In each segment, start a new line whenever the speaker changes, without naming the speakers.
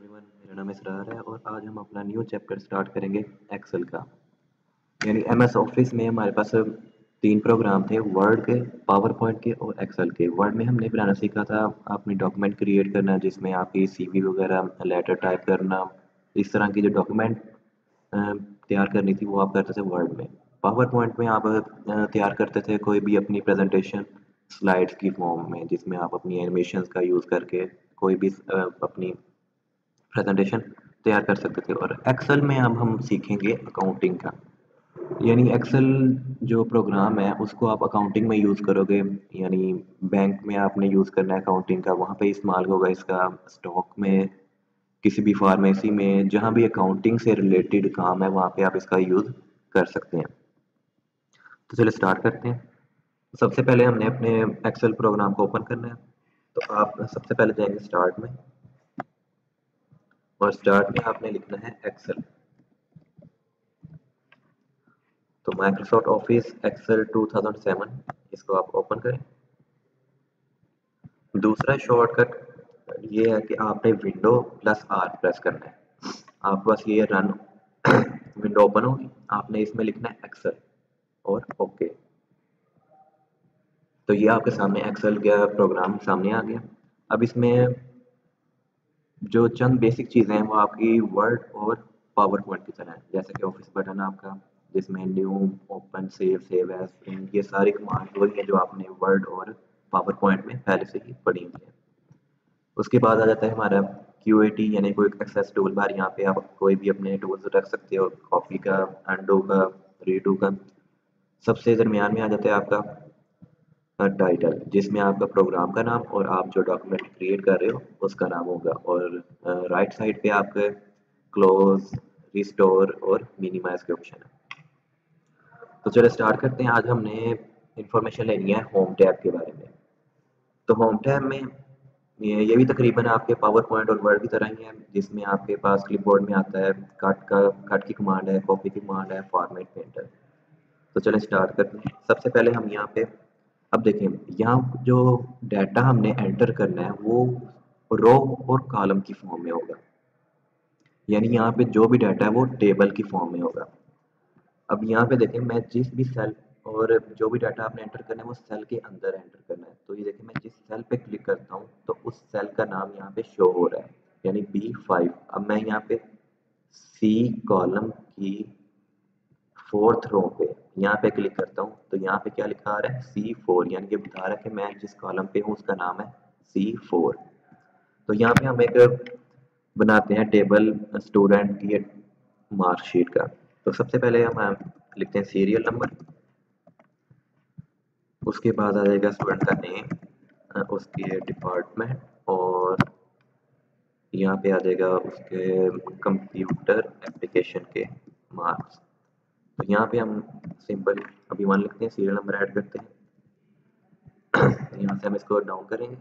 Everyone, मेरा नाम इसरार है और आज हम अपना न्यू चैप्टर स्टार्ट करेंगे एक्सेल का। यानी एमएस ऑफिस में हमारे पास तीन प्रोग्राम थे, वर्ड के, पावर पॉइंट के और एक्सेल के। वर्ड में हमने बनाना सीखा था अपनी डॉक्यूमेंट क्रिएट करना, जिसमें आपकी सीवी वगैरह, लेटर टाइप करना, इस तरह की जो डॉक्यूमेंट तैयार करनी थी वो आप करते थे वर्ड में। पावर पॉइंट में आप तैयार करते थे कोई भी अपनी प्रेजेंटेशन स्लाइड्स की फॉर्म में, जिसमें आप अपनी एनिमेशंस का यूज़ करके कोई भी अपनी प्रेजेंटेशन तैयार कर सकते थे। और एक्सेल में अब हम सीखेंगे अकाउंटिंग का। यानी एक्सेल जो प्रोग्राम है उसको आप अकाउंटिंग में यूज़ करोगे। यानी बैंक में आपने यूज़ करना है अकाउंटिंग का, वहाँ पे इस्तेमाल होगा इसका। स्टॉक में, किसी भी फार्मेसी में, जहाँ भी अकाउंटिंग से रिलेटेड काम है वहाँ पे आप इसका यूज़ कर सकते हैं। तो चलिए स्टार्ट करते हैं। सबसे पहले हमने अपने एक्सेल प्रोग्राम को ओपन करना है। तो आप सबसे पहले जाएंगे स्टार्ट में, और स्टार्ट में आपने लिखना है एक्सेल। तो माइक्रोसॉफ्ट ऑफिस एक्सेल 2007, इसको आप ओपन करें। दूसरा शॉर्टकट ये है कि आपने विंडो प्लस आर प्रेस करना है। आपके पास ये रन विंडो ओपन होगी, आपने इसमें लिखना है एक्सेल और ओके। तो ये आपके सामने एक्सेल का प्रोग्राम सामने आ गया। अब इसमें जो चंद बेसिक चीज़ें हैं वो आपकी वर्ड और पावर पॉइंट की तरह है। जैसे कि ऑफिस बटन आपका, जिसमें new, open, save as, print, ये सारी कमांड वही है जो आपने वर्ड और पावर पॉइंट में पहले से ही पढ़ी हुई है। उसके बाद आ जाता है हमारा QAT, यानी कोई एक्सेस टूल बार। यहाँ पे आप कोई भी अपने टूल्स रख सकते हो, कॉपी का, अनडू का, रीडू का। सबसे दरमियान में आ जाता है आपका टाइटल, जिसमें आपका प्रोग्राम का नाम और आप जो डॉक्यूमेंट क्रिएट कर रहे हो उसका नाम होगा। और राइट साइड पे आपके क्लोज, रिस्टोर और मिनिमाइज के ऑप्शन है। तो चलो स्टार्ट करते हैं। आज हमने इंफॉर्मेशन लेनी है होम टैब के बारे में। तो होम टैब में ये भी तकरीबन आपके पावर पॉइंट और वर्ड की तरह ही है, जिसमें आपके पास क्लिपबोर्ड में आता है कट की कमांड है, कॉपी की कमांड है, फॉर्मेट पेंटर। तो चलें स्टार्ट करते हैं। सबसे पहले हम यहाँ पे, अब देखें, यहाँ जो डाटा हमने एंटर करना है वो रो और कॉलम की फॉर्म में होगा। यानी यहाँ पे जो भी डाटा है वो टेबल की फॉर्म में होगा। अब यहाँ पे देखें, मैं जिस भी सेल और जो भी डाटा आपने एंटर करना है वो सेल के अंदर एंटर करना है। तो ये देखें, मैं जिस सेल पे क्लिक करता हूँ तो उस सेल का नाम यहाँ पे शो हो रहा है, यानी B5। अब मैं यहाँ पे सी कॉलम की फोर्थ रो पे यहाँ पे क्लिक करता हूँ तो यहाँ पे क्या लिखा आ रहा है, C4। यानी कि बता रहा है कि मैं जिस कॉलम पे हूँ उसका नाम है C4। तो यहाँ पे हम एक बनाते हैं टेबल स्टूडेंट की मार्कशीट का। तो सबसे पहले हम लिखते हैं सीरियल नंबर, उसके बाद आ जाएगा स्टूडेंट का नेम, उसके डिपार्टमेंट, और यहाँ पे आ जाएगा उसके कंप्यूटर एप्लीकेशन के मार्क्स। तो यहाँ पे हम सिंपल अभी मान लिखते हैं, सीरियल नंबर ऐड करते हैं। यहाँ से हम इसको डाउन करेंगे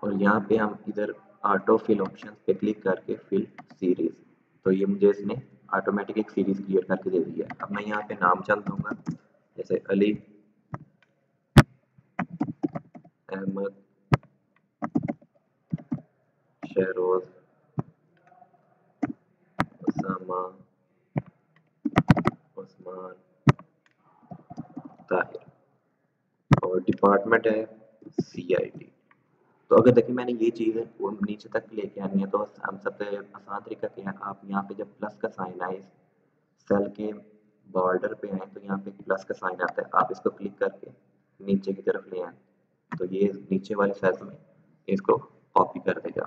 और यहाँ पे हम इधर ऑटो फिल ऑप्शन पे क्लिक करके फिल सीरीज। तो ये मुझे इसने ऑटोमेटिक एक सीरीज क्रिएट करके दे दी है। अब मैं यहाँ पे नाम चल दूंगा, जैसे अली अहमद शहरोज उसामा उस्मान ताहिर, और डिपार्टमेंट है CID। तो अगर देखिए मैंने ये चीज़ नीचे तक लेके आनी है, तो हम सबसे आसान तरीका क्या है, आप यहाँ पे जब प्लस का साइन आए सेल के बॉर्डर पे आए तो यहाँ पे प्लस का साइन आता है, आप इसको क्लिक करके नीचे की तरफ ले आए तो ये नीचे वाले सेल्स में इसको कॉपी कर देगा।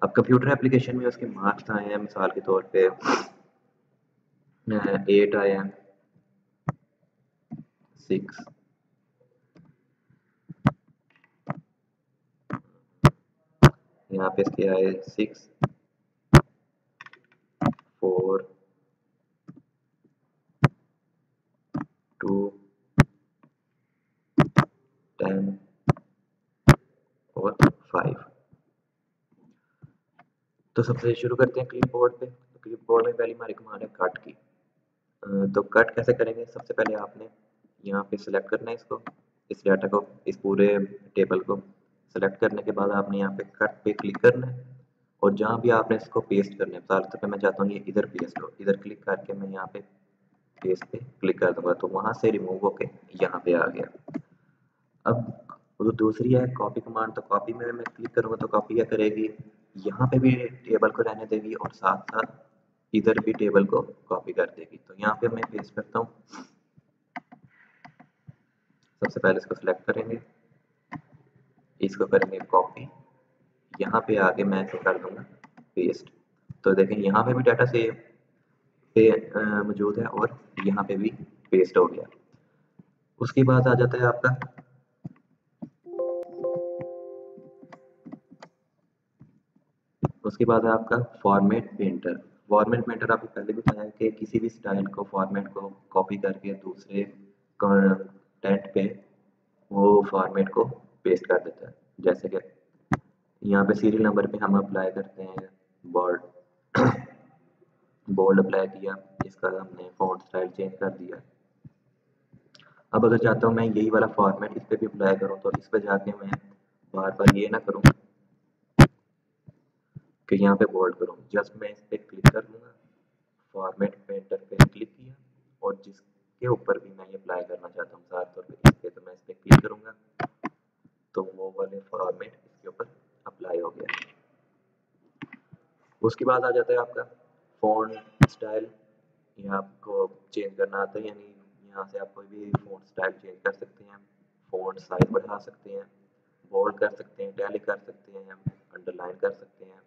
अब कंप्यूटर एप्लीकेशन में उसके मार्क्स आए हैं, मिसाल के तौर पे 8 आए हैं, 6, यहाँ पे इसके आए 6, 4, 2, 10 और 5। तो सबसे शुरू करते हैं क्लिपबोर्ड पे। तो क्लिपबोर्ड में पहली हमारी कमांड है कट की। तो कट कैसे करेंगे, सबसे पहले आपने यहाँ पे सिलेक्ट करना है इसको, इस डाटा को, इस पूरे टेबल को सेलेक्ट करने के बाद आपने यहाँ पे कट पे क्लिक करना है और जहाँ भी आपने इसको पेस्ट करना है, मिसाल के तौर पे मैं चाहता हूँ ये इधर पेस्ट हो, इधर क्लिक करके मैं यहाँ पे पेस्ट पे क्लिक कर दूंगा तो वहां से रिमूव होके यहाँ पे आ गया। अब वो दूसरी है कॉपी कमांड, तो कॉपी में मैं क्लिक करूंगा तो कॉपी क्या करेगी, यहाँ पे भी टेबल को रहने देगी और साथ साथ इधर भी टेबल को कॉपी कर देगी। तो यहाँ पे मैं पेस्ट करता हूँ, सबसे पहले इसको सिलेक्ट करेंगे, इसको करेंगे कॉपी, यहाँ पे आके मैं इसे कर दूंगा पेस्ट। तो देखें यहाँ पे भी डाटा सेव पे मौजूद है और यहाँ पे भी पेस्ट हो गया। उसके बाद आ जाता है आपका फॉर्मेट पेंटर। फॉर्मेट पेंटर आपको पहले भी बताया कि किसी भी स्टाइल को फॉर्मेट को कॉपी करके दूसरे कंटेंट पे वो फॉर्मेट को पेस्ट कर देता है। जैसे कि यहाँ पे सीरियल नंबर पे हम अप्लाई करते हैं बोल्ड बोल्ड अप्लाई किया, इसका हमने फॉन्ट स्टाइल चेंज कर दिया। अब अगर चाहता हूँ मैं यही वाला फॉर्मेट इस पे भी अप्लाई करूँ तो इस पे जाके मैं बार बार ये ना करूँ कि यहाँ पे बोल्ड करूँ, जस्ट मैं इस पे क्लिक कर लूँगा, फॉर्मेट पेंटर पे क्लिक किया और जिसके ऊपर भी मैं ये अप्लाई करना चाहता हूँ मिसाल तौर पे इस पे, तो मैं इस पे क्लिक करूँगा तो वो वाले फॉर्मेट इसके ऊपर अप्लाई हो गया। उसके बाद आ जाता है आपका फॉन्ट स्टाइल। ये आपको चेंज करना आता है, यानी यहाँ से आप कोई भी फॉन्ट स्टाइल चेंज कर सकते हैं, फॉन्ट साइज बढ़ा सकते हैं, बोल्ड कर सकते हैं, टैली कर सकते हैं, अंडरलाइन कर सकते हैं।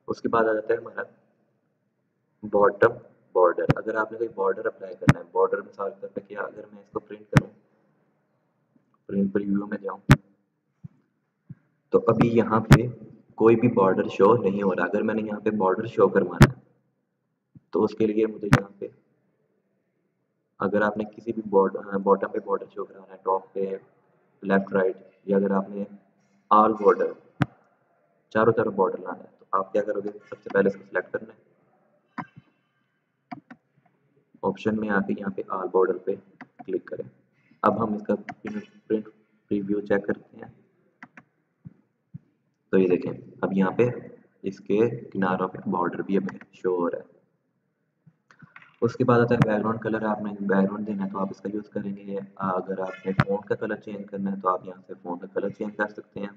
उसके बाद आ जाता है हमारा बॉटम बॉर्डर। अगर आपने कोई बॉर्डर अप्लाई करना है, बॉर्डर मिसाल तौर पे क्या, अगर मैं इसको प्रिंट करूँ, प्रिंट प्रीव्यू में जाऊँ तो अभी यहाँ पे कोई भी बॉर्डर शो नहीं हो रहा। अगर मैंने यहाँ पे बॉर्डर शो करवाना है तो उसके लिए मुझे यहाँ पे, अगर आपने किसी भी बॉटम पे बॉर्डर शो कराना है, टॉप पे, लेफ्ट राइट, या अगर आपने ऑल बॉर्डर चारों तरफ बॉर्डर लाना है तो आप क्या करोगे, सबसे पहले इसको सिलेक्ट करना है, ऑप्शन में आके यहाँ पे ऑल बॉर्डर पे क्लिक करें। अब हम इसका प्रिंट प्रीव्यू चेक करते हैं तो ये देखें अब यहाँ पे इसके किनारों पे बॉर्डर भी हमें शो हो रहा है। उसके बाद आता है बैकग्राउंड कलर। आपने बैकग्राउंड देना है तो आप इसका यूज़ करेंगे। अगर आपने फ़ॉन्ट का कलर चेंज करना है तो आप यहाँ से फ़ॉन्ट का कलर चेंज कर सकते हैं,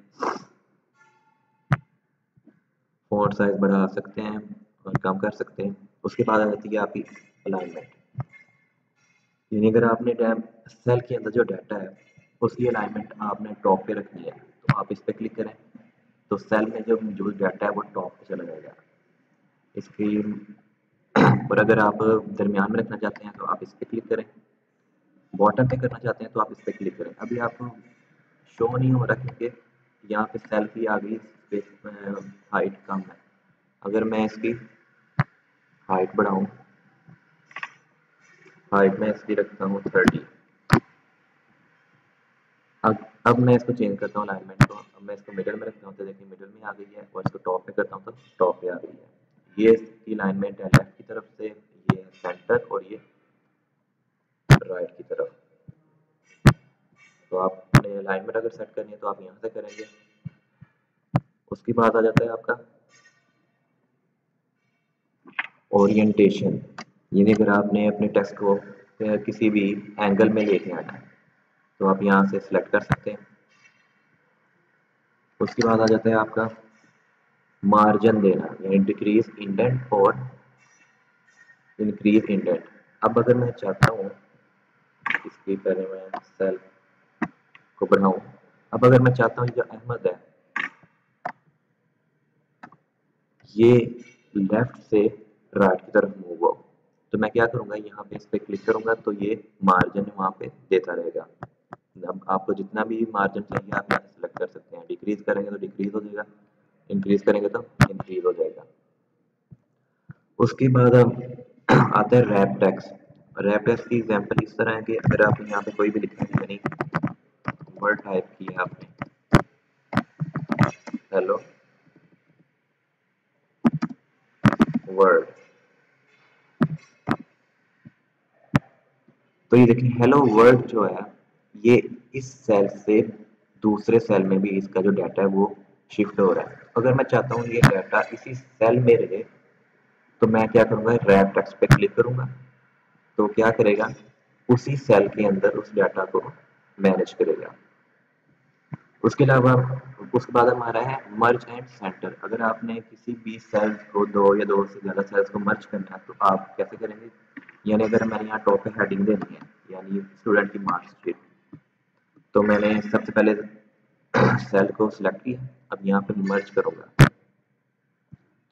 फ़ॉन्ट साइज बढ़ा सकते हैं और कम कर सकते हैं। उसके बाद आ जाती है आपकी अलाइनमेंट, यानी अगर आपने सेल के अंदर जो डाटा है उसकी अलाइनमेंट आपने टॉप पे रखनी है तो आप इस पर क्लिक करें तो सेल में जो मौजूद डाटा है वो टॉप पे चला जाएगा इसकी। और अगर आप दरमियान में रखना चाहते हैं तो आप इस पर क्लिक करें, बॉटम पे करना चाहते हैं तो आप इस पर क्लिक करें। अभी आपको शो नहीं हो रहा क्योंकि यहाँ पे सेल की आ गई स्पेस, हाइट कम है। अगर मैं इसकी हाइट बढ़ाऊँ, हाइट में इसकी रखता हूँ 30। अब मैं इसको चेंज करता हूँ अलाइनमेंट को, अब मैं इसको मिडल में रखता हूँ तो देखिए मिडल में आ गई है, और इसको टॉप पे करता हूँ तो टॉप पे आ गई है। ये इसकी अलाइनमेंट है लेफ्ट की तरफ से, ये सेंटर और ये राइट की तरफ। तो आपने अलाइनमेंट अगर सेट करनी है तो आप यहाँ से करेंगे। उसके बाद आ जाता है आपका ओरिएंटेशन, यानी अगर आपने अपने टेक्स्ट को किसी भी एंगल में लेके आना है तो आप यहाँ से सिलेक्ट कर सकते हैं। उसके बाद आ जाता है आपका मार्जिन देना, यानी डिक्रीज इंडेंट और इंक्रीज इंडेंट। अब अगर मैं चाहता हूँ इसकी पहले मैं सेल को बढ़ाऊं, अब अगर मैं चाहता हूँ जो अहमद है ये लेफ्ट से राइट की तरफ मूव हो, तो मैं क्या करूंगा, यहाँ पे इस पे क्लिक करूंगा तो ये मार्जिन वहां पे देता रहेगा। अब आपको जितना भी मार्जिन चाहिए आप यहाँ से सिलेक्ट कर सकते हैं। डिक्रीज करेंगे तो डिक्रीज हो जाएगा, इंक्रीज करेंगे तो इंक्रीज हो जाएगा। उसके बाद अब आता है रैप टेक्स्ट। रैप टेक्स्ट की एग्जांपल इस तरह है कि अगर आप यहाँ पे कोई भी लिखना है, यानी वर्ड टाइप किया आपने, हेलो वर्ड, तो ये देखिए हेलो वर्ड जो है ये इस सेल से दूसरे सेल में भी इसका जो डाटा है वो शिफ्ट हो रहा है। अगर मैं चाहता हूँ ये डाटा इसी सेल में रहे तो मैं क्या करूँगा, रैप टेक्स्ट पे क्लिक करूँगा तो क्या करेगा, उसी सेल के अंदर उस डाटा को मैनेज करेगा। उसके अलावा उसके बाद हमारा है मर्ज एंड सेंटर। अगर आपने किसी भी सेल्स को दो या दो से ज़्यादा सेल्स को मर्ज करना है तो आप कैसे करेंगे, यानी अगर मैंने यहाँ टॉप पे हेडिंग देनी है यानी स्टूडेंट की मार्कशीट, तो मैंने सबसे पहले सेल को सिलेक्ट किया, अब यहाँ पे मर्ज करूँगा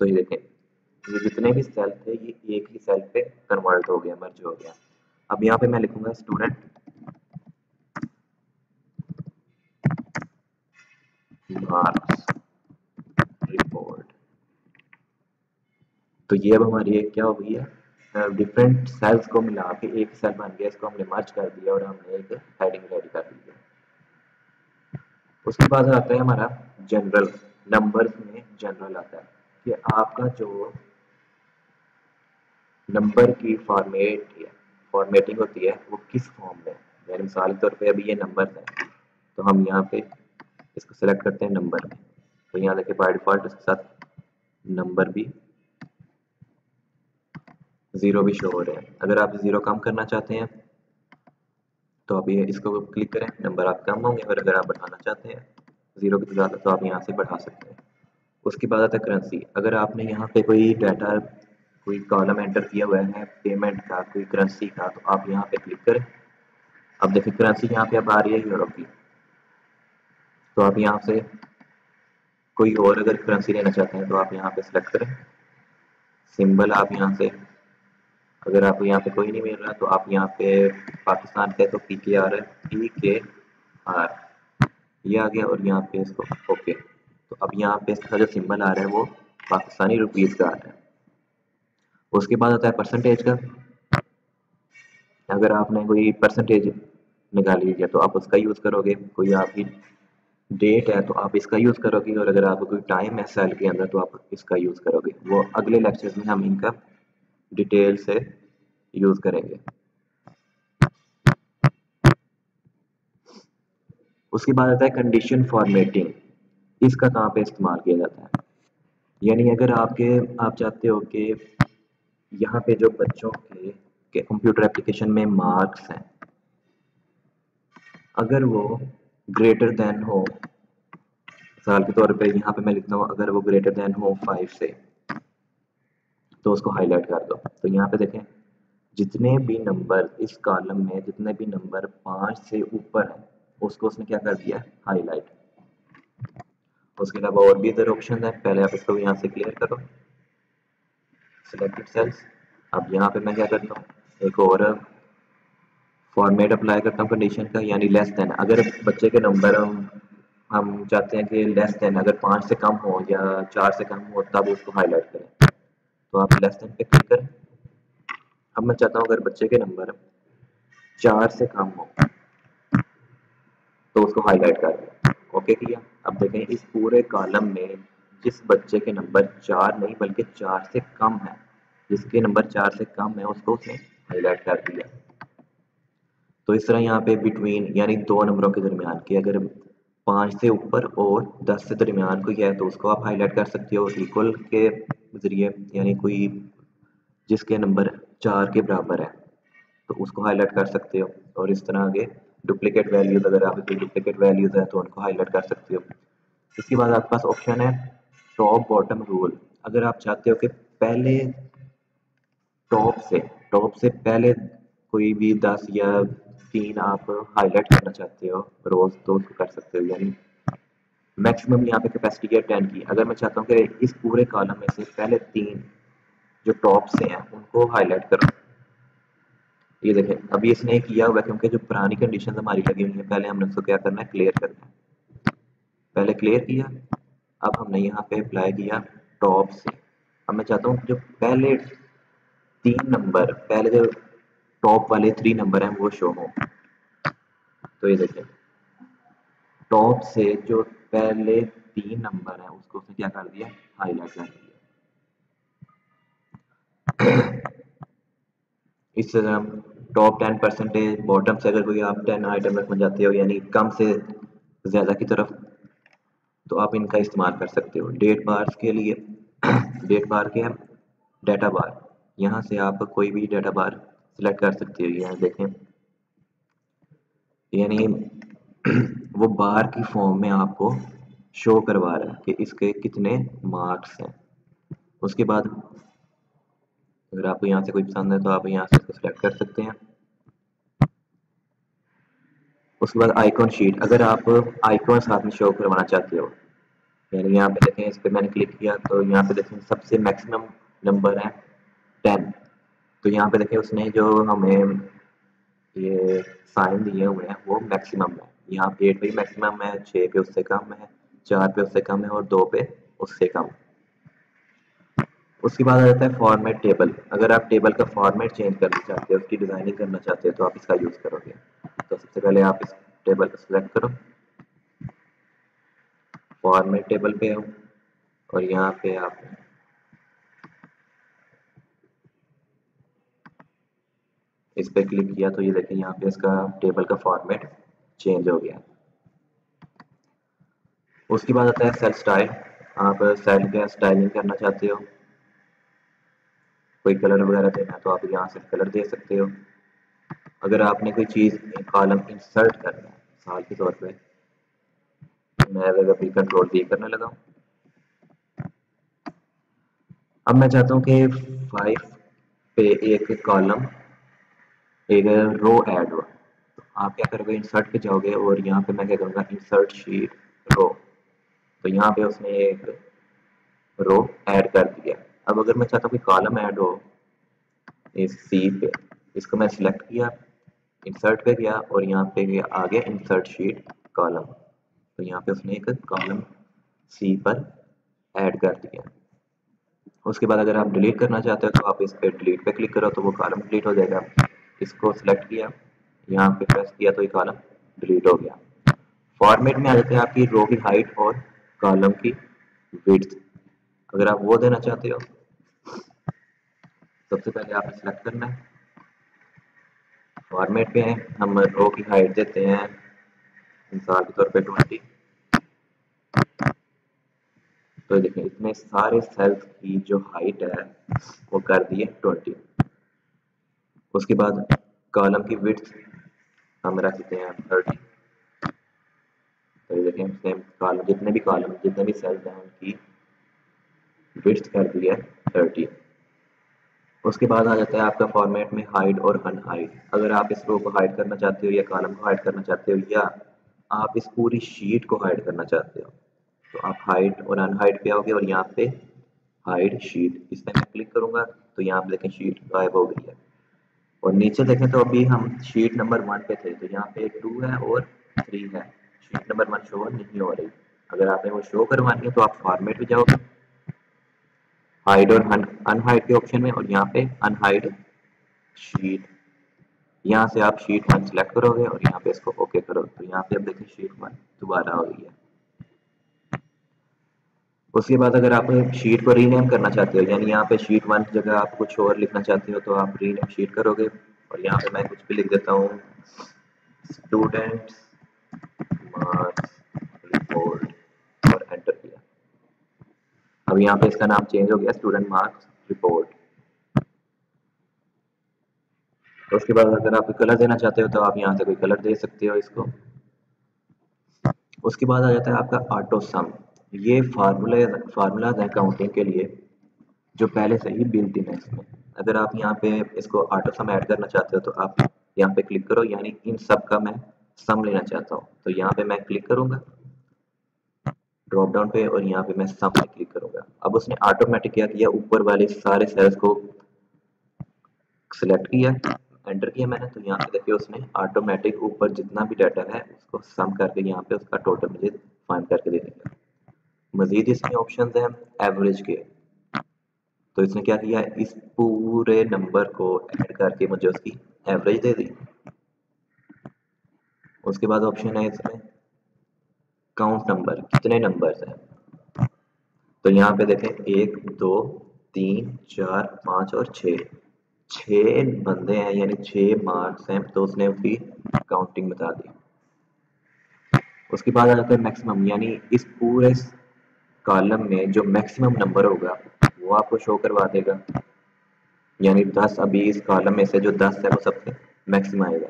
तो ये देखें ये जितने भी सेल थे ये एक ही सेल पे कन्वर्ट हो गया, मर्ज हो गया। अब यहाँ पे मैं लिखूंगा स्टूडेंट मार्क्स रिपोर्ट। तो ये अब हमारी एक क्या हो गई है, डिफरेंट सेल्स को मिला के एक सेल बन गया, इसको हमने मर्ज कर दिया और हमने एक हेडिंग रेडी कर दी है। उसके बाद आता है हमारा जनरल, नंबर्स में जनरल आता है कि आपका जो नंबर की फॉर्मेटिंग होती है वो किस फॉर्म में, यानी मिसाल के तौर पे अभी ये नंबर है तो हम यहाँ पे इसको सेलेक्ट करते हैं नंबर में, तो यहाँ देखिए बाय डिफॉल्ट इसके साथ नंबर भी जीरो भी शो हो रहे हैं। अगर आप जीरो कम करना चाहते हैं तो आप ये इसको क्लिक करें, नंबर आप कम होंगे, और अगर आप बढ़ाना चाहते हैं जीरो की ज़्यादा तो आप यहाँ से बढ़ा सकते हैं। उसके बाद आता है करेंसी। अगर आपने यहाँ पे कोई डाटा कोई कॉलम एंटर किया हुआ है पेमेंट का, कोई करेंसी का, तो आप यहाँ पे क्लिक करें। अब देखिए करेंसी यहाँ पे अब आ रही है यूरो की, तो आप यहाँ से कोई और अगर करेंसी लेना चाहते हैं तो आप यहाँ पे सिलेक्ट करें, सिंबल आप यहाँ से, अगर आपको यहाँ पे कोई नहीं मिल रहा तो आप यहाँ पे पाकिस्तान का तो PKR है, PKR ये आ गया, और यहाँ पे इसको ओके। तो अब यहाँ पे इसका जो सिंबल आ रहा है वो पाकिस्तानी रुपीस का आ रहा है। उसके बाद आता है परसेंटेज का। अगर आपने कोई परसेंटेज निकाली है तो आप उसका यूज़ करोगे, कोई आपकी डेट है तो आप इसका यूज़ करोगे, और अगर आपको कोई टाइम है सेल के अंदर तो आप इसका यूज़ करोगे। वो अगले लेक्चर में हम इनका डिटेल से यूज़ करेंगे। उसके बाद आता है कंडीशन फॉर्मेटिंग। इसका कहाँ पे इस्तेमाल किया जाता है, यानी अगर आप चाहते हो कि यहाँ पे जो बच्चों के कंप्यूटर एप्लीकेशन में मार्क्स हैं अगर वो ग्रेटर देन हो, मिसाल के तौर पे यहाँ पे मैं लिखता हूँ अगर वो ग्रेटर देन हो 5 से, तो उसको हाईलाइट कर दो। तो यहाँ पे देखें जितने भी नंबर इस कॉलम में जितने भी नंबर 5 से ऊपर हैं उसको उसने क्या कर दिया, हाईलाइट। उसके अलावा और भी इधर ऑप्शन है, पहले आप इसको यहाँ से क्लियर करो सिलेक्टेड सेल्स। अब यहाँ पे मैं क्या करता हूँ एक और फॉर्मेट अप्लाई करता हूँ कंडीशन का, यानी लेस देन। अगर बच्चे के नंबर हम चाहते हैं कि लेस देन अगर 5 से कम हो या 4 से कम हो तब उसको हाईलाइट करें, तो आप लेस देन पे क्लिक करें। अब मैं चाहता हूँ अगर बच्चे के नंबर 4 से कम हो तो उसको हाईलाइट कर दें, ओके किया। अब देखें इस पूरे कॉलम में जिस बच्चे के नंबर 4 नहीं बल्कि 4 से कम है, जिसके नंबर 4 से कम है उसको उसने हाईलाइट कर दिया। तो इस तरह यहाँ पे बिटवीन यानी दो नंबरों के दरमियान की अगर 5 से ऊपर और 10 से दरमियान कोई है तो उसको आप हाईलाइट कर सकते हो इक्वल के जरिए, यानी कोई जिसके नंबर 4 के बराबर है तो उसको हाईलाइट कर सकते हो। और इस तरह आगे डुप्लीकेट वैल्यूज, अगर आप कोई डुप्लीकेट वैल्यूज है तो उनको हाईलाइट कर सकते हो। इसके बाद आपके पास ऑप्शन है टॉप बॉटम रूल। अगर आप चाहते हो कि पहले टॉप से पहले कोई भी 10 या 3 आप हाईलाइट करना चाहते हो रोज तो उसको कर सकते हो, यानी मैक्सिमम यहाँ पे कैपेसिटी है 10 की। अगर मैं चाहता हूँ कि इस पूरे कॉलम में से पहले 3 जो टॉप से हैं उनको हाईलाइट करो, ये देखें अभी इसने किया हुआ क्योंकि जो पुरानी कंडीशन हमारी लगी हुई है पहले हमने उसको क्या करना है, क्लियर करना है। पहले क्लियर किया, अब हमने यहाँ पे अप्लाई किया टॉप से। अब मैं चाहता हूँ जो पहले 3 नंबर, पहले जो टॉप वाले 3 नंबर हैं वो शो हो। तो ये देखें टॉप से जो पहले 3 नंबर हैं उसको उसने क्या कर दिया, हाईलाइट कर दिया। इस तरह टॉप 10%, बॉटम से अगर कोई आप 10 आइटम रखना चाहते हो यानी कम से ज़्यादा की तरफ, तो आप इनका इस्तेमाल कर सकते हो। डेट बार्स के लिए डेट बार के डाटा बार, यहाँ से आप कोई भी डाटा बार सिलेक्ट कर सकते हो। यहाँ देखें, यानी वो बार की फॉर्म में आपको शो करवा रहा है कि इसके कितने मार्क्स हैं। उसके बाद अगर आपको यहाँ से कोई पसंद है तो आप यहाँ से इसको सिलेक्ट कर सकते हैं। उसके बाद आइकॉन शीट, अगर आप आइकॉन साथ में शो करवाना चाहते हो, यानी यहाँ पे देखें, इस पर मैंने क्लिक किया तो यहाँ पे देखें सबसे मैक्सिमम नंबर है 10। तो यहाँ पे देखें उसने जो हमें ये साइन दिए हुए हैं वो मैक्सिमम है। यहाँ पे 8 पे मैक्सिमम है, 6 पे उससे कम है, 4 पे उससे कम है और 2 पे उससे कम। उसके बाद आ जाता है फॉर्मेट टेबल। अगर आप टेबल का फॉर्मेट चेंज करना चाहते हो, उसकी डिज़ाइनिंग करना चाहते हो, तो आप इसका यूज़ करोगे। तो सबसे पहले आप इस टेबल को सिलेक्ट करो, फॉर्मेट टेबल पे आओ और यहाँ पे आप इस पे क्लिक किया तो ये देखिए यहाँ पे इसका टेबल का फॉर्मेट चेंज हो गया। उसके बाद आता है सेल स्टाइल। आप सेल का स्टाइलिंग करना चाहते हो, कोई कलर वगैरह देना है तो आप यहाँ से कलर दे सकते हो। अगर आपने कोई चीज़ कॉलम इंसर्ट करना है, मिसाल के तौर पे मैं अगर अभी कंट्रोल डी करने लगा हूँ, अब मैं चाहता हूँ कि 5 पे एक कॉलम, एक रो ऐड हो। तो आप क्या करोगे, इंसर्ट पे जाओगे और यहाँ पे मैं क्या करूँगा, इंसर्ट शीट रो। तो यहाँ पे उसने एक रो ऐड कर दिया। अब अगर मैं चाहता हूँ कि कॉलम ऐड हो इस सी पे, इसको मैं सिलेक्ट किया, इंसर्ट पे गया और यहाँ पे गया आ गया इंसर्ट शीट कॉलम। तो यहाँ पे उसने एक कॉलम सी पर ऐड कर दिया। उसके बाद अगर आप डिलीट करना चाहते हो तो आप इस पे डिलीट पे क्लिक करो तो वो कॉलम डिलीट हो जाएगा। इसको सिलेक्ट किया, यहाँ पे प्रेस किया तो ये कॉलम डिलीट हो गया। फॉर्मेट में आ जाते हैं आपकी रो की हाइट और कॉलम की विड्थ। अगर आप वो देना चाहते हो, सबसे पहले आपने सिलेक्ट करना है, फॉर्मेट पे है, हम रो की हाइट देते हैं मिसाल के तौर पे 20। तो देखिए इतने सारे सेल्स की जो हाइट है वो कर दी है 20। उसके बाद कॉलम की विड्थ हम रख देते हैं 30। तो ये देखें सेम कॉलम, जितने भी सेल्स हैं उनकी विड्थ कर दी है 30। उसके बाद आ जाता है आपका फॉर्मेट में हाइड और अनहाइड। अगर आप इस रो को हाइड करना चाहते हो या कॉलम को हाइड करना चाहते हो या आप इस पूरी शीट को हाइड करना चाहते हो, तो आप हाइड और अनहाइड पे आओगे और यहाँ पे हाइड शीट, इस पर मैं क्लिक करूंगा तो यहाँ पे देखें शीट गायब हो गई है। और नीचे देखें तो अभी हम शीट नंबर 1 पे थे, तो यहाँ पे 2 है और 3 है, शीट नंबर 1 शो नहीं हो रही। अगर आपने वो शो करवानी है तो आप फॉर्मेट में जाओगे, हाइड और अनहाइड के ऑप्शन में, और यहाँ पे अनहाइड शीट, यहाँ से आप शीट 1 सेलेक्ट करोगे और यहाँ पे इसको ओके करो तो यहाँ पे अब देखिए शीट 1 दोबारा हो गई है। उसके बाद अगर आप शीट को रीनेम करना चाहते हो, यानी यहाँ पे शीट 1 की जगह आप कुछ और लिखना चाहते हो, तो आप रीनेम शीट करोगे और यहाँ पे मैं कुछ भी लिख देता हूँ, स्टूडेंट्स मार्क्स रिपोर्ट, और एंटर किया। अब यहाँ पे इसका नाम चेंज हो गया, स्टूडेंट मार्क्स रिपोर्ट। तो उसके बाद अगर आप कलर देना चाहते हो तो आप यहाँ से कोई कलर दे सकते हो इसको। उसके बाद आ जाता है आपका ऑटो सम। ये फार्मूलाज है काउंटिंग के लिए जो पहले से ही बिल्ट इन है इसमें। अगर आप यहाँ पे इसको ऑटो सम ऐड करना चाहते हो तो आप यहाँ पे क्लिक करो, यानी इन सब का मैं सम लेना चाहता हूँ तो यहाँ पे मैं क्लिक करूंगा ड्रॉप डाउन पे और यहाँ पे मैं सम पे क्लिक करूंगा। अब उसने ऑटोमेटिक क्या किया, ऊपर वाले सारे सेल्स को सिलेक्ट किया, एंटर किया मैंने, तो यहाँ पे देखिए उसने ऑटोमेटिक ऊपर जितना भी डाटा है उसको सम करके यहाँ पे उसका टोटल मुझे फाइंड करके दे देगा। मजीद इसमें ऑप्शंस हैं एवरेज के, तो इसने क्या किया, इस पूरे नंबर को ऐड करके मुझे उसकी एवरेज दे दी। उसके बाद ऑप्शन है इसमें काउंट नंबर, कितने नंबर्स हैं। तो यहाँ पे देखें 1 2 3 4 5 और 6, 6 बंदे हैं यानी 6 मार्क्स हैं, तो उसने उसकी काउंटिंग बता दी। उसके बाद आ जाता है मैक्सिमम, यानी इस पूरे कॉलम में जो मैक्सिमम नंबर होगा वो आपको शो करवा देगा। यानी 10, अभी इस कॉलम में से जो 10 है वो सबसे मैक्सिमम आएगा।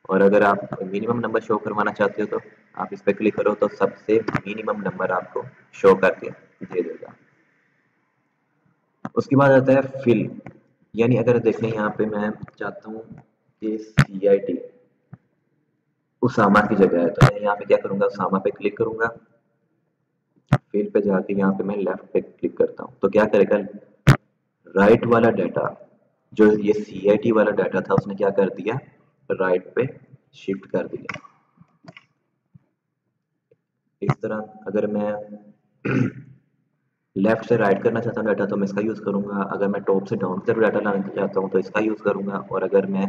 और अगर आप मिनिमम नंबर शो करवाना चाहते हो तो आप इस पर क्लिक करो तो सबसे मिनिमम नंबर आपको शो करके दे देगा। उसके बाद आता है फिल, यानी अगर देखें यहाँ पे मैं चाहता हूँ कि CIT उसामा की जगह है, तो मैं यहाँ पे क्या करूँगा, उसामा पे क्लिक करूँगा। फिल पे जाके यहाँ पे मैं लेफ्ट पे क्लिक करता हूँ तो क्या करेगा, राइट वाला डाटा, जो ये CIT वाला डाटा था उसने क्या कर दिया, राइट पे शिफ्ट कर दिया। इस तरह अगर मैं लेफ्ट से राइट करना चाहता हूँ डाटा तो मैं इसका यूज़ करूँगा, अगर मैं टॉप से डाउन की तरफ डाटा लाना चाहता हूँ तो इसका यूज़ करूँगा, और अगर मैं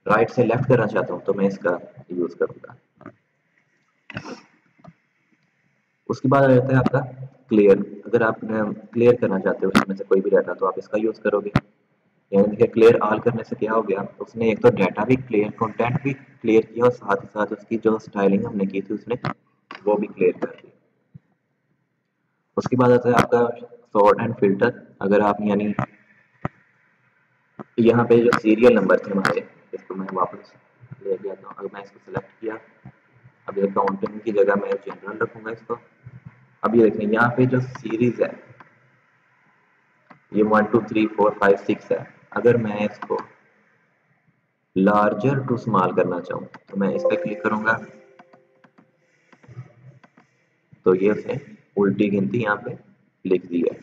राइट से लेफ्ट करना चाहता हूँ तो मैं इसका यूज़ करूँगा। उसके बाद आ जाता है आपका क्लियर, अगर आप क्लियर करना चाहते हो इसमें से कोई भी डाटा तो आप इसका यूज़ करोगे। यानी देखिए क्लियर ऑल करने से क्या हो गया, उसने एक तो डाटा भी क्लियर, कंटेंट भी क्लियर किया और साथ ही साथ उसकी जो स्टाइलिंग हमने की थी उसने वो भी क्लियर कर दी। उसके बाद आता है आपका सॉर्ट एंड फिल्टर, अगर आप यानी यहाँ पे जो सीरियल नंबर थे हमारे, इसको मैं वापस ले आता हूँ। अगर मैं इसको सिलेक्ट किया, अब ये काउंटिंग की जगह मैं जनरल रखूंगा इसको। अब ये देखें यहाँ पे जो सीरीज है ये 1 2 3 4 5 6 है। अगर मैं इसको लार्जर टू स्मॉल करना चाहूँ तो मैं इस पर क्लिक करूंगा तो ये उसने उल्टी गिनती यहाँ पे लिख दी है।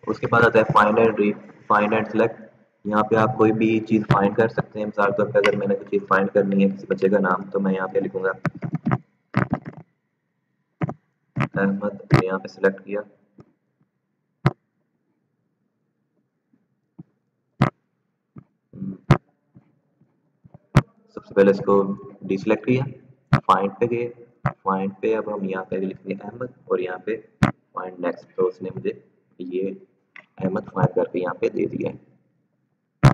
उसके बाद आता है फाइंड एंड सेलेक्ट, यहाँ पे आप कोई भी चीज़ फाइंड कर सकते हैं। मिसाल तौर पे अगर मैंने कोई चीज़ फाइंड करनी है, किसी बच्चे का नाम, तो मैं यहाँ पे लिखूंगा अहमद, यहाँ पे सिलेक्ट किया। सबसे पहले इसको डिसलेक्ट किया, फाइंड पे गए, फाइंड पे अब हम यहाँ पे लिख दिए अहमद और यहाँ पे फाइंड नेक्स्ट, तो उसने मुझे ये अहमद फाइंड करके यहाँ पे दे दिया है।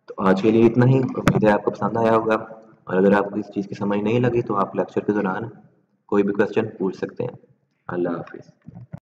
तो आज के लिए इतना ही, उम्मीद है आपको पसंद आया होगा, और अगर आपको इस चीज़ की समझ नहीं लगी तो आप लेक्चर के दौरान कोई भी क्वेश्चन पूछ सकते हैं। अल्लाह हाफिज़।